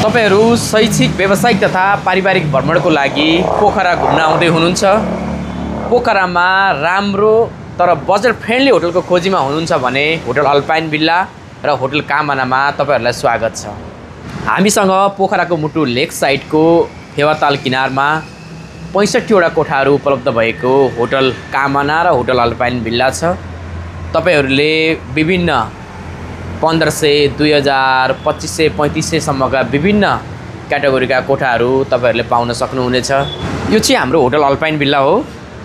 तपाईहरु शैक्षिक व्यावसायिक तथा पारिवारिक भ्रमणको लागि पोखरा घुम्न आउँदै हुनुहुन्छ। पोखरामा राम्रो तर बजेट फ्रेन्डली होटलको खोजीमा हुनुहुन्छ भने होटल अल्पाइन विल्ला र होटल कामनामा तपाईहरुलाई स्वागत छ। हामीसँग पोखराको मुटु लेक साइडको फेवाताल किनारमा 65 वटा कोठाहरू उपलब्ध भएको होटल कामना र होटल अल्पाइन विल्ला छ। तपाईहरुले विभिन्न 1500, 2000, 2500, 3500 सम्मका विभिन्न क्याटेगोरीका कोठाहरू तपाईहरुले पाउन सक्नुहुनेछ। यो चाहिँ हाम्रो होटल अल्पाइन विल्ला हो।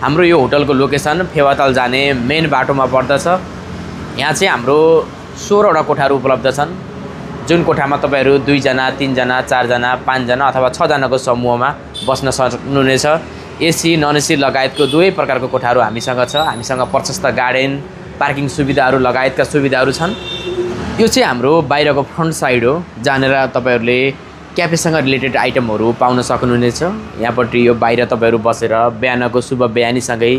हाम्रो यो होटलको लोकेसन फेवाताल जाने मेन बाटोमा पर्दछ। यहाँ चाहिँ हाम्रो 16 वटा कोठाहरू उपलब्ध छन्, जुन कोठामा तपाईहरु 2 जना, 3 जना, 4 जना, 5 जना अथवा 6 जनाको समूहमा बस्न सक्नुहुनेछ। एसी, नन एसी लगायतको दुवै प्रकारको कोठाहरू हामीसँग छ। हामीसँग प्रशस्त गार्डन, पार्किङ सुविधाहरू लगायतका सुविधाहरू छन्। यो चाहिँ हाम्रो बाहिरको फ्रन्ट साइड हो, जहाँनेर तपाईहरुले क्याफेसँग रिलेटेड आइटमहरू पाउन सक्नुहुनेछ। यहाँपट्टि यो बाहिर तपाईहरु बसेर बिहानको शुभ बयानीसँगै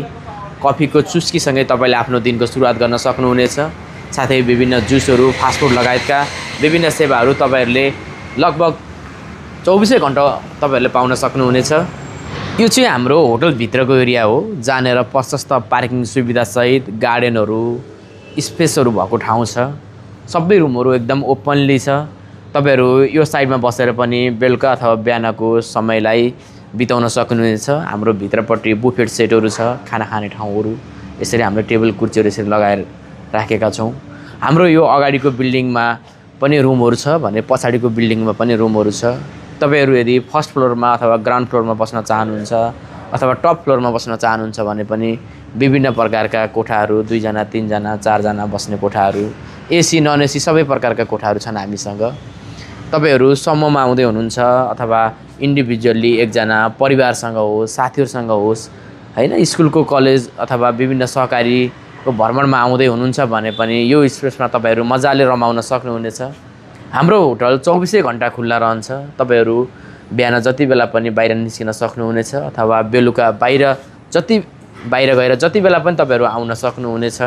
कफीको चुस्कीसँगै तपाईले आफ्नो दिनको सुरुवात गर्न सक्नुहुनेछ। साथै विभिन्न जुसहरू, फास्टफुड लगायतका विभिन्न सेवाहरू तपाईहरुले लगभग 24 घण्टा तपाईहरुले पाउन सक्नुहुनेछ। यो चाहिँ हाम्रो होटल भित्रको एरिया हो, जहाँनेर प्रशस्त पार्किङ सुविधा सहित गार्डनहरू, स्पेसहरू भएको ठाउँ छ। सबै रुमहरू एकदम ओपनली छ। तपाईहरु यो साइडमा बसेर पनि बेलुका अथवा बिहानको समयलाई बिताउन सक्नुहुनेछ। हाम्रो भित्रपट्टि बुफेट सेटहरू छ, खाना खाने ठाउँहरू। यसरी हाम्रो टेबल कुर्सीहरू यसरी लगाएर राखेका छौँ। हाम्रो यो अगाडिको बिल्डिङमा पनि रुमहरू छ भने पछाडिको बिल्डिङमा पनि रुमहरू छ। तपाईहरु यदि फर्स्ट फ्लोरमा अथवा ग्राउन्ड फ्लोरमा बस्न चाहनुहुन्छ अथवा टप फ्लोरमा बस्न चाहनुहुन्छ भने पनि विभिन्न प्रकारका कोठाहरू, 2 जना, 3 जना, 4 जना बस्ने कोठाहरू, एसी, नन एसी सबै प्रकारका कोठाहरू छन् हामीसँग। तपाईहरु समूहमा आउँदै हुनुहुन्छ अथवा इन्डिभिजुअली एकजना परिवारसँग होस्, साथीहरूसँग होस्, हैन, स्कुलको, कलेज अथवा विभिन्न सहकारीको भ्रमणमा आउँदै हुनुहुन्छ भने पनि यो स्पेसमा तपाईहरु मजाले रमाउन सक्नुहुनेछ। हाम्रो होटल 24 घण्टा खुल्ला रहन्छ। तपाईहरु बिहान जति बेला पनि बाहिर निस्किन सक्नुहुनेछ अथवा बेलुका बाहिर गएर जति बेला पनि तपाईहरु आउन सक्नुहुनेछ।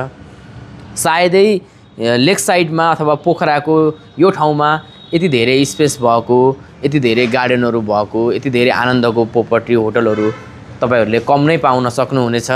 सायदै लेक साइडमा अथवा पोखराको यो ठाउँमा यति धेरै स्पेस भएको, यति धेरै गार्डनहरू भएको, यति धेरै आनन्दको प्रोपर्टी होटलहरू तपाईहरुले कम नै पाउन सक्नुहुनेछ।